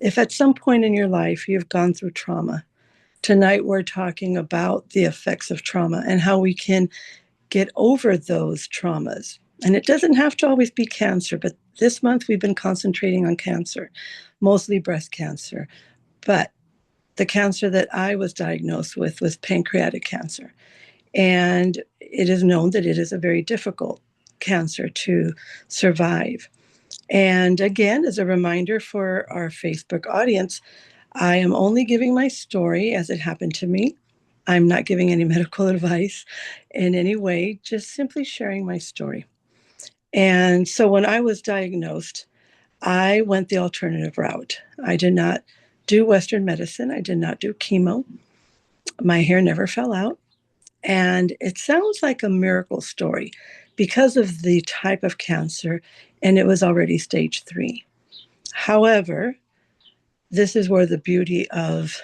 If at some point in your life you've gone through trauma, tonight we're talking about the effects of trauma and how we can get over those traumas. And it doesn't have to always be cancer, but this month we've been concentrating on cancer, mostly breast cancer. But the cancer that I was diagnosed with was pancreatic cancer. And it is known that it is a very difficult cancer to survive. And again, as a reminder for our Facebook audience, I am only giving my story as it happened to me. I'm not giving any medical advice in any way, just simply sharing my story. And so when I was diagnosed, I went the alternative route. I did not do Western medicine, I did not do chemo. My hair never fell out. And it sounds like a miracle story because of the type of cancer, and it was already stage 3. However, this is where the beauty of,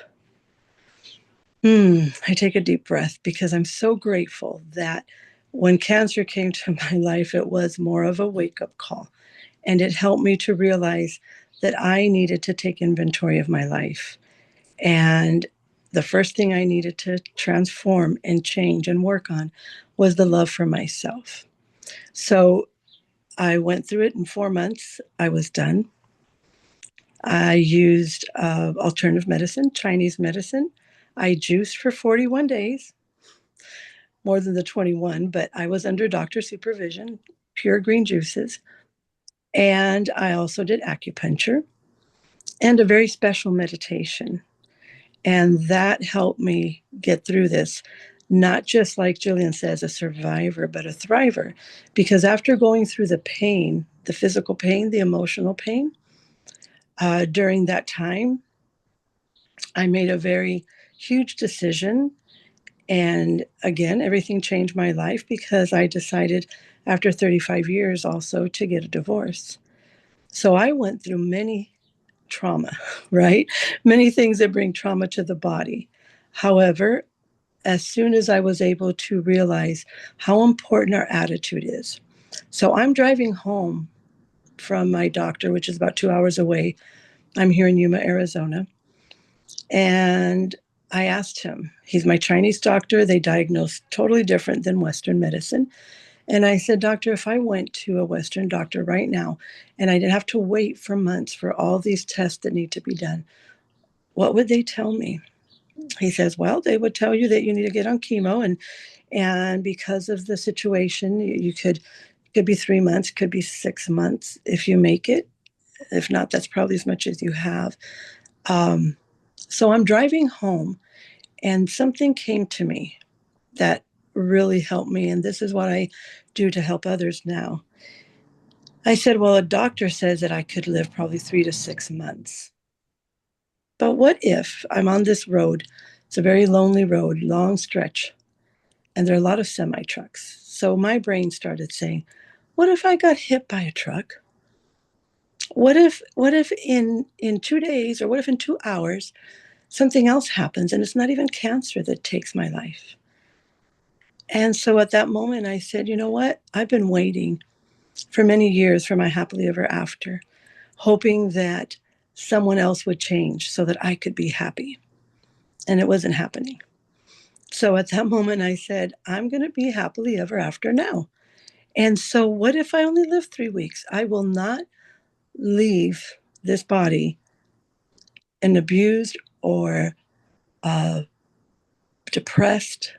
I take a deep breath because I'm so grateful that when cancer came to my life, it was more of a wake up call. And it helped me to realize that I needed to take inventory of my life. And the first thing I needed to transform and change and work on was the love for myself. So I went through it in 4 months. I was done. I used alternative medicine, Chinese medicine. I juiced for 41 days, more than the 21, but I was under doctor supervision, pure green juices. And I also did acupuncture and a very special meditation. And that helped me get through this, not just like Jillian says, a survivor, but a thriver. Because after going through the pain, the physical pain, the emotional pain, during that time, I made a very huge decision. And again, everything changed my life because I decided after 35 years also to get a divorce. So I went through many trauma, right? Many things that bring trauma to the body. However, as soon as I was able to realize how important our attitude is. So I'm driving home from my doctor, which is about 2 hours away. I'm here in Yuma, Arizona. And I asked him, he's my Chinese doctor. They diagnose totally different than Western medicine. And I said, Doctor, if I went to a Western doctor right now and I didn't have to wait for months for all these tests that need to be done, what would they tell me? He says, well, they would tell you that you need to get on chemo. And because of the situation, you could be 3 months, could be 6 months if you make it. If not, that's probably as much as you have. Um, so I'm driving home and something came to me that really helped me. And this is what I do to help others now. I said, well, a doctor says that I could live probably 3 to 6 months. But what if I'm on this road? It's a very lonely road, long stretch, and there are a lot of semi trucks. So my brain started saying, what if I got hit by a truck? What if in 2 days, or what if in 2 hours something else happens and it's not even cancer that takes my life? And so at that moment I said, you know what? I've been waiting for many years for my happily ever after, hoping that someone else would change so that I could be happy. And it wasn't happening. So at that moment, I said, I'm going to be happily ever after now. And so, what if I only live 3 weeks? I will not leave this body an abused or depressed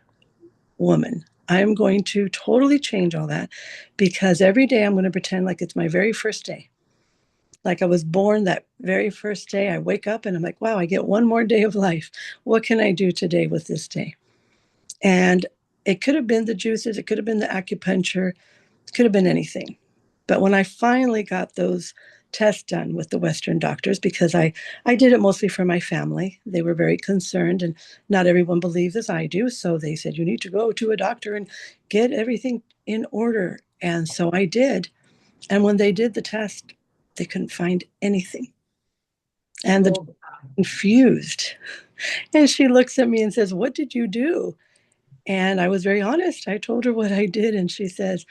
woman. I'm going to totally change all that because every day I'm going to pretend like it's my very first day. Like I was born that very first day. I wake up and I'm like, wow, I get one more day of life. What can I do today with this day? And it could have been the juices, it could have been the acupuncture, it could have been anything. But when I finally got those tests done with the Western doctors, because I did it mostly for my family, they were very concerned, and not everyone believes as I do. So they said, you need to go to a doctor and get everything in order. And so I did. And when they did the test, they couldn't find anything. And the doctor was confused. And she looks at me and says, what did you do? And I was very honest. I told her what I did. And she says,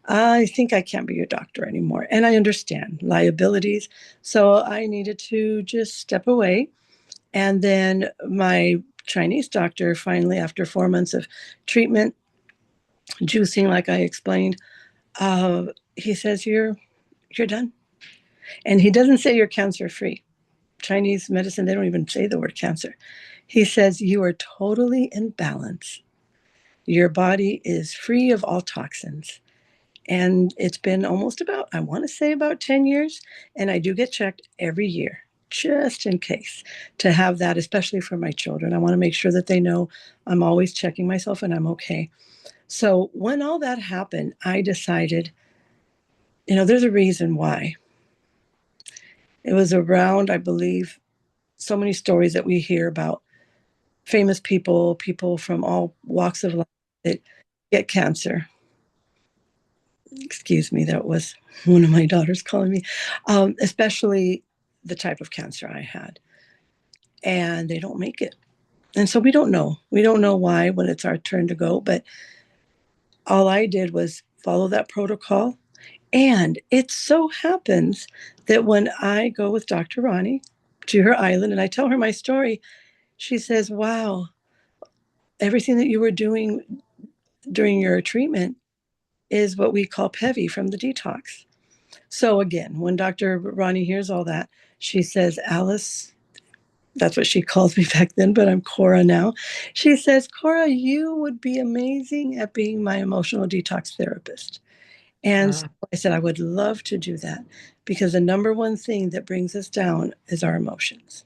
I think I can't be your doctor anymore. And I understand liabilities. So I needed to just step away. And then my Chinese doctor finally, after 4 months of treatment, juicing, like I explained, he says, you're done. And he doesn't say you're cancer free. Chinese medicine, they don't even say the word cancer. He says, you are totally in balance. Your body is free of all toxins. And it's been almost about, I want to say about 10 years. And I do get checked every year, just in case, to have that, especially for my children. I want to make sure that they know I'm always checking myself and I'm okay. So when all that happened, I decided, there's a reason why. It was around, I believe, so many stories that we hear about famous people, people from all walks of life that get cancer. Excuse me, that was one of my daughters calling me, especially the type of cancer I had. And they don't make it. And so we don't know. We don't know why when it's our turn to go. But all I did was follow that protocol. And it so happens that when I go with Dr. Ronnie to her island and I tell her my story, she says, wow, everything that you were doing during your treatment is what we call PEVI from the detox. So again, when Dr. Ronnie hears all that, she says, Alice, that's what she calls me back then, but I'm Cora now. She says, Cora, you would be amazing at being my emotional detox therapist. And so I said, I would love to do that because the number one thing that brings us down is our emotions.